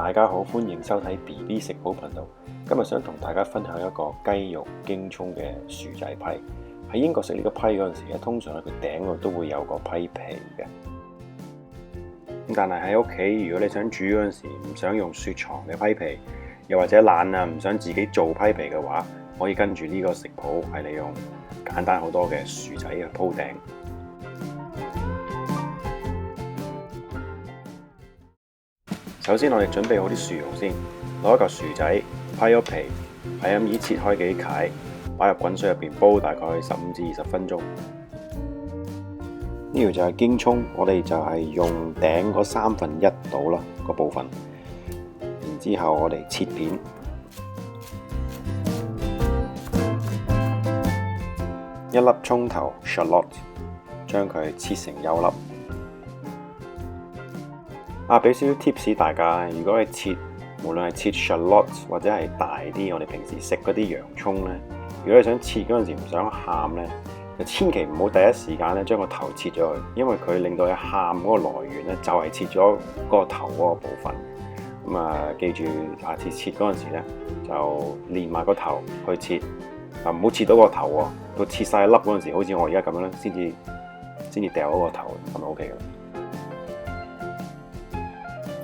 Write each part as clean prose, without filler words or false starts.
大家好，歡迎收睇 BB 食譜頻道。今日想同大家分享一個雞肉京葱嘅薯仔批。喺英國食呢個批嗰陣時咧，通常喺佢頂度都會有個批皮嘅。咁但係喺屋企，如果你想煮嗰陣時唔想用雪藏嘅批皮，又或者懶啊唔想自己做批皮嘅話，可以跟住呢個食譜係利用簡單好多嘅薯仔去鋪頂。首先我哋準備好啲薯蓉先，攞一嚿薯仔批咗皮，係咁依切開幾塊，擺入滾水入邊煲大概15至20分鐘。呢條就係京葱，我哋就係用頂嗰1/3度啦個部分，然之後我哋切片，一粒葱頭 shallot， 將佢切成幼粒。俾少少 tips 大家，如果係切，無論係切 shallot 或者係大啲，我哋平時食嗰啲洋葱咧，如果你想切嗰陣時唔想喊咧，就千祈唔好第一時間咧將個頭切咗佢，因為佢令到你喊嗰個來源咧就係切咗嗰個頭嗰個部分。記住下次切嗰陣時咧，就連埋個頭去切，唔好切到個頭喎，到切晒粒嗰陣時，好似我而家咁樣咧，先至掉嗰個頭，咁就 OK 嘅。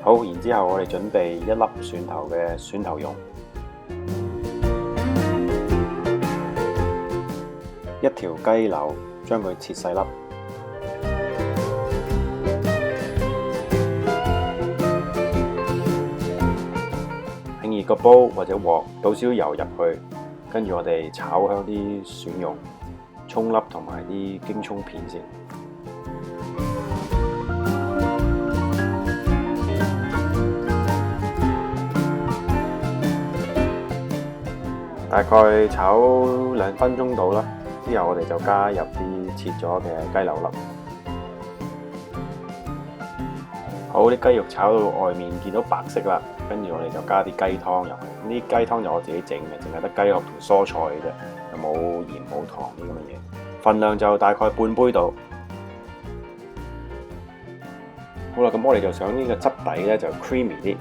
好，然之後我哋準備一粒蒜頭嘅蒜頭蓉，一條雞柳，將佢切細粒，興熱個煲或者鑊，倒少油入去，跟住我哋炒香啲蒜蓉、葱粒同埋啲京葱片先。大概炒2分鐘到啦，之後我哋就加入啲切咗嘅雞柳粒。好，啲雞肉炒到外面見到白色啦，跟住我哋就加啲雞湯入去。呢啲雞湯就我自己整嘅，淨係得雞肉同蔬菜嘅啫，又冇鹽冇糖啲咁嘅嘢。份量就大概半杯度。好啦，咁我哋就想呢個質地咧就 creamy 啲。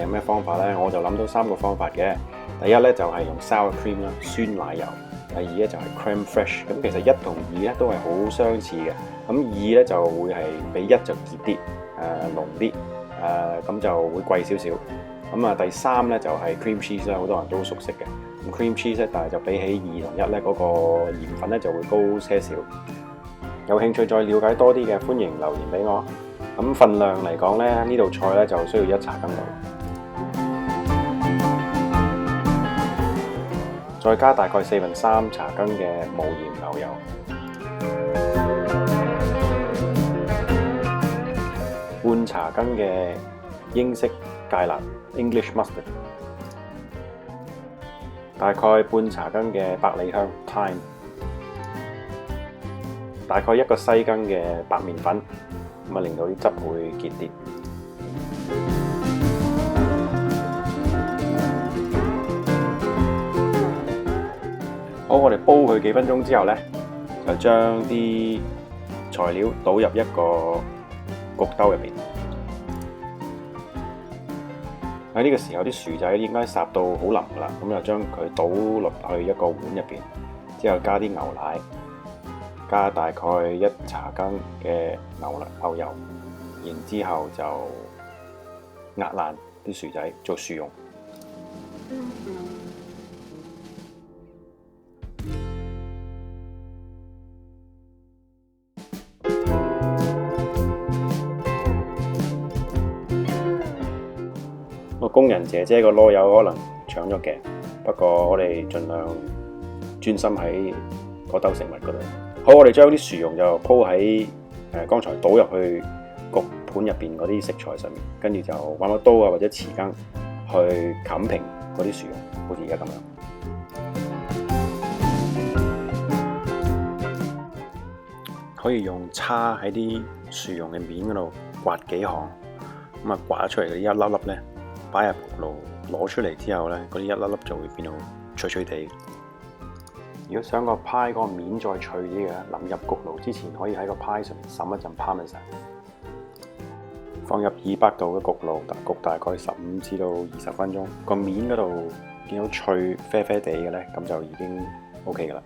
有咩方法咧？我就諗到3個方法嘅。第一咧就係用 sour cream 啦，酸奶油。第二咧就係 crème fraîche。咁其實1同2咧都係好相似嘅。咁2咧就會係比1就熱啲，濃啲，咁就會貴少少。第3咧就係 cream cheese 啦，好多人都熟悉嘅。咁 cream cheese 咧，但係就比起2同1咧嗰個鹽分咧就會高些少。有興趣再了解多啲嘅，歡迎留言俾我。咁份量嚟講咧，呢道菜咧就需要1茶羹度。再加大概3/4茶羹嘅無鹽牛油，半茶羹嘅英式芥辣 English mustard， 大概半茶羹嘅百里香 thyme， 大概1個西羹嘅白麵粉，令到啲汁會結啲。好，我哋煲佢幾分鐘之後呢，就將啲材料倒入一個焗兜入邊。喺呢個時候，啲薯仔應該烚到好腍噶啦，咁就將佢倒落去一個碗入邊，之後加啲牛奶，加大概1茶羹嘅牛油，然之後就壓爛啲薯仔做薯蓉。工人姐姐個籮柚可能搶咗嘅，不過我哋盡量專心喺嗰兜食物嗰度。好，我哋將啲薯蓉就鋪喺剛才倒入去焗盤入邊嗰啲食材上面，跟住就揾個刀或者匙羹去冚平嗰啲薯蓉，好似而家咁樣。可以用叉喺啲薯蓉嘅面嗰度刮幾行，刮出嚟嘅一粒粒咧，擺入焗爐攞出嚟之後咧，嗰啲一粒粒就會變到脆脆地。如果想個派嗰個面再脆啲嘅，淋入焗爐之前可以喺個派上面滲一陣 Parmesan。放入200度嘅焗爐，焗大概15至到20分鐘。個面嗰度見到脆啡啡地嘅呢，咁就已經 OK 噶啦。